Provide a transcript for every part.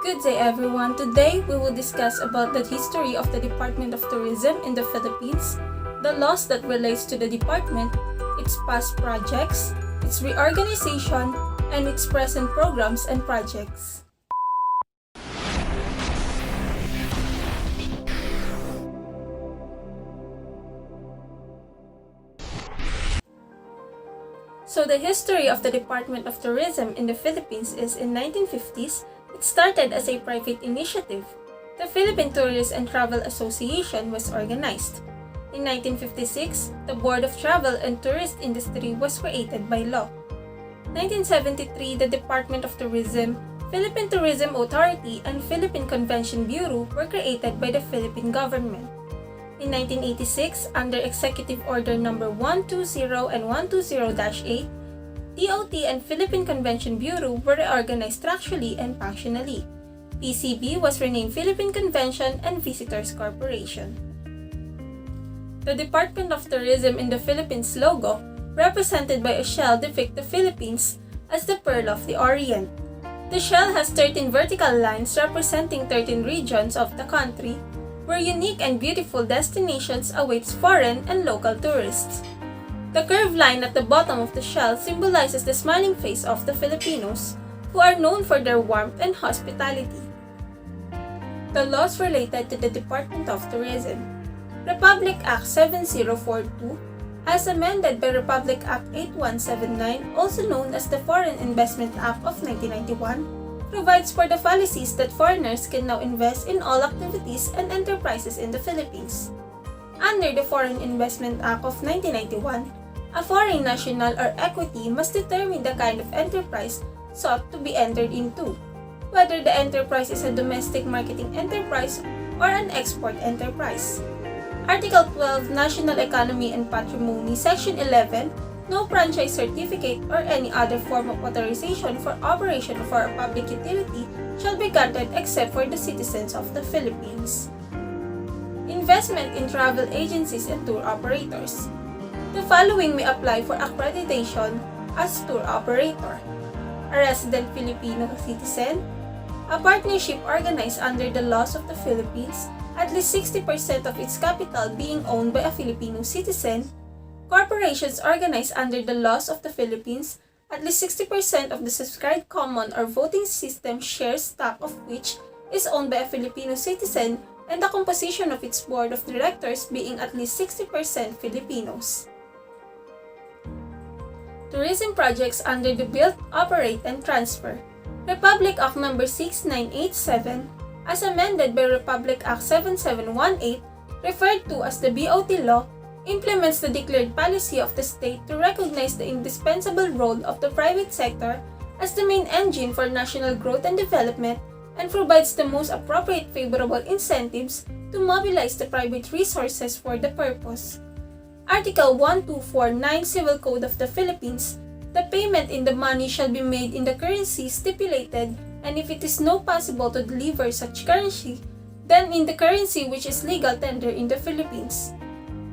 Good day everyone. Today we will discuss about the history of the Department of Tourism in the Philippines, the laws that relates to the department, its past projects, its reorganization, and its present programs and projects. So the history of the Department of Tourism in the Philippines is in 1950s. It started as a private initiative. The Philippine Tourist and Travel Association was organized. In 1956, the Board of Travel and Tourist Industry was created by law. 1973, the Department of Tourism, Philippine Tourism Authority, and Philippine Convention Bureau were created by the Philippine government. In 1986, under Executive Order No. 120 and 120-8, DOT and Philippine Convention Bureau were reorganized structurally and functionally. PCB was renamed Philippine Convention and Visitors Corporation. The Department of Tourism in the Philippines logo, represented by a shell, depicts the Philippines as the Pearl of the Orient. The shell has 13 vertical lines representing 13 regions of the country, where unique and beautiful destinations awaits foreign and local tourists. The curved line at the bottom of the shell symbolizes the smiling face of the Filipinos, who are known for their warmth and hospitality. The laws related to the Department of Tourism. Republic Act 7042, as amended by Republic Act 8179, also known as the Foreign Investment Act of 1991, provides for the policies that foreigners can now invest in all activities and enterprises in the Philippines. Under the Foreign Investment Act of 1991, a foreign national or equity must determine the kind of enterprise sought to be entered into, whether the enterprise is a domestic marketing enterprise or an export enterprise. Article 12, National Economy and Patrimony, Section 11, no franchise certificate or any other form of authorization for operation for a public utility shall be granted except for the citizens of the Philippines. Investment in travel agencies and tour operators. The following may apply for accreditation as tour operator: a resident Filipino citizen, a partnership organized under the laws of the Philippines, at least 60% of its capital being owned by a Filipino citizen, corporations organized under the laws of the Philippines, at least 60% of the subscribed common or voting system shares stock of which is owned by a Filipino citizen, and the composition of its board of directors being at least 60% Filipinos. Tourism projects under the Build, Operate, and Transfer. Republic Act No. 6987, as amended by Republic Act 7718, referred to as the BOT Law, implements the declared policy of the state to recognize the indispensable role of the private sector as the main engine for national growth and development, and provides the most appropriate favorable incentives to mobilize the private resources for the purpose. Article 1249 Civil Code of the Philippines, the payment in the money shall be made in the currency stipulated, and if it is not possible to deliver such currency, then in the currency which is legal tender in the Philippines.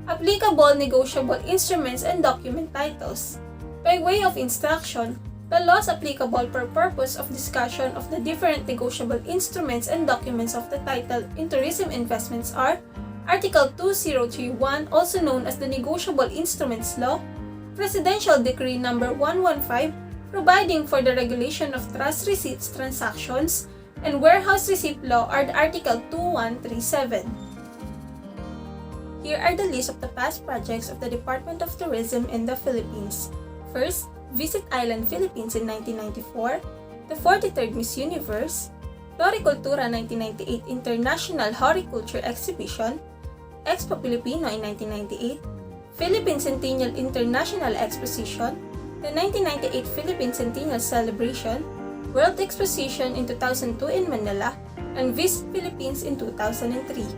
Applicable negotiable instruments and document titles. By way of instruction, the laws applicable for purpose of discussion of the different negotiable instruments and documents of the title in tourism investments are Article 2031, also known as the Negotiable Instruments Law, Presidential Decree No. 115, providing for the regulation of trust receipts transactions, and Warehouse Receipt Law are Article 2137. Here are the list of the past projects of the Department of Tourism in the Philippines. First, Visit Island Philippines in 1994, the 43rd Miss Universe, Floricultura 1998 International Horticulture Exhibition, Expo Filipino in 1998, Philippine Centennial International Exposition, the 1998 Philippine Centennial Celebration, World Exposition in 2002 in Manila, and Visit Philippines in 2003.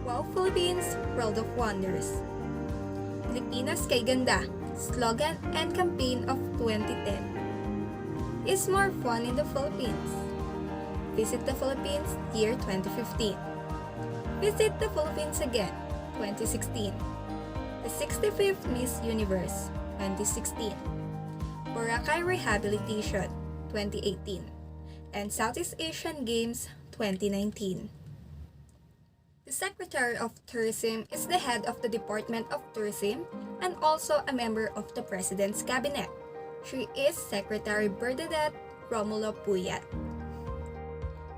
Wow Philippines, World of Wonders. Pilipinas kay ganda, slogan and campaign of 2010. Is more fun in the Philippines. Visit the Philippines year 2015. Visit the Philippines again, 2016. The 65th Miss Universe, 2016. Boracay Rehabilitation, 2018. and Southeast Asian Games 2019. The Secretary of Tourism is the head of the Department of Tourism and also a member of the President's Cabinet. She is Secretary Bernadette Romulo Puyat.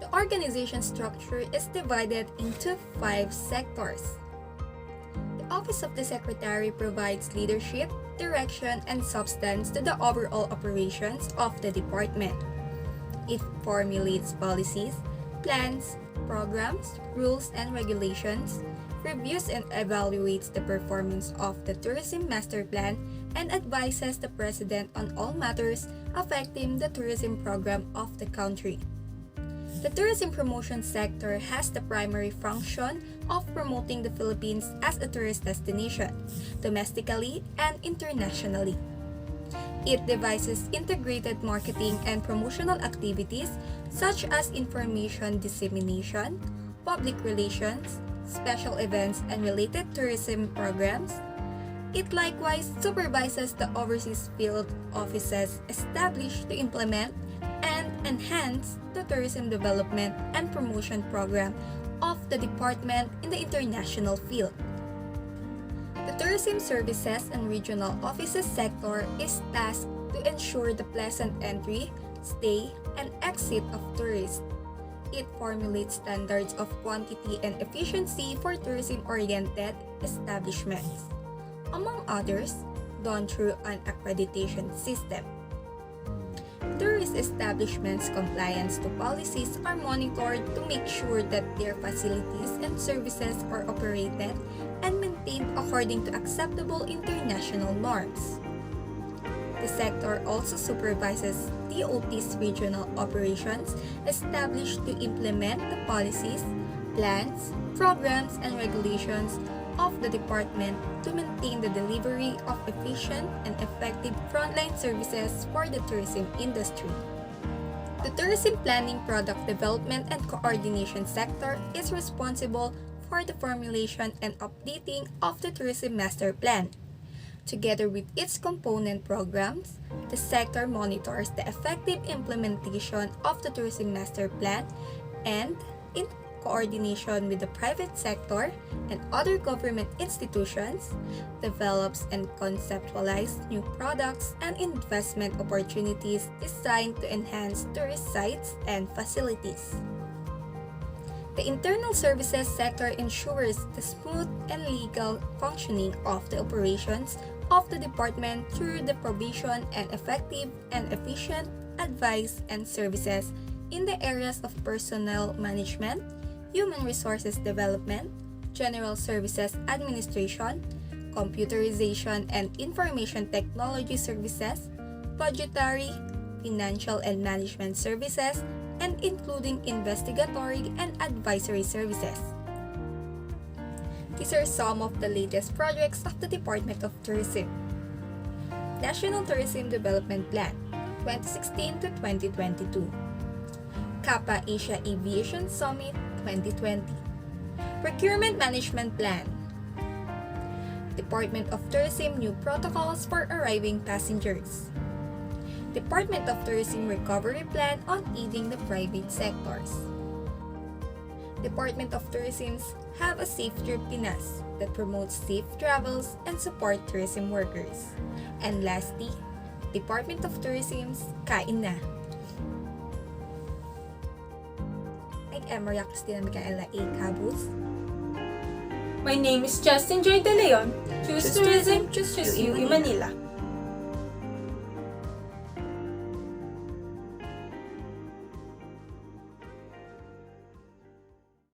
The organization structure is divided into 5 sectors. The Office of the Secretary provides leadership, direction, and substance to the overall operations of the department. It formulates policies, plans, programs, rules, and regulations, reviews and evaluates the performance of the Tourism Master Plan, and advises the President on all matters affecting the tourism program of the country. The tourism promotion sector has the primary function of promoting the Philippines as a tourist destination, domestically and internationally. It devises integrated marketing and promotional activities such as information dissemination, public relations, special events, and related tourism programs. It likewise supervises the overseas field offices established to implement and enhance the tourism development and promotion program of the department in the international field. The Tourism Services and Regional Offices sector is tasked to ensure the pleasant entry, stay, and exit of tourists. It formulates standards of quantity and efficiency for tourism-oriented establishments, among others, done through an accreditation system. Tourist establishments' compliance to policies are monitored to make sure that their facilities and services are operated and maintained according to acceptable international norms. The sector also supervises DOT's regional operations established to implement the policies, plans, programs, and regulations of the department to maintain the delivery of efficient and effective frontline services for the tourism industry. The Tourism Planning, Product Development, and Coordination sector is responsible for the formulation and updating of the Tourism Master Plan. Together with its component programs, the sector monitors the effective implementation of the Tourism Master Plan and, in coordination with the private sector and other government institutions, develops and conceptualizes new products and investment opportunities designed to enhance tourist sites and facilities. The Internal Services sector ensures the smooth and legal functioning of the operations of the department through the provision and effective and efficient advice and services in the areas of personnel management, human resources development, general services administration, computerization and information technology services, budgetary, financial and management services, and including investigatory and advisory services. These are some of the latest projects of the Department of Tourism. National Tourism Development Plan 2016 to 2022. CAPA Asia Aviation Summit 2020. Procurement Management Plan. Department of Tourism New Protocols for Arriving Passengers. Department of Tourism Recovery Plan on Aiding the Private Sectors. Department of Tourism's Have a Safe Trip Pinas that promotes safe travels and support tourism workers. And lastly, Department of Tourism's Kain Na. I'm Cristina, Michaela A. Cabus. My name is Justine Joy, Deleon. Choose tourism, choose you in Manila.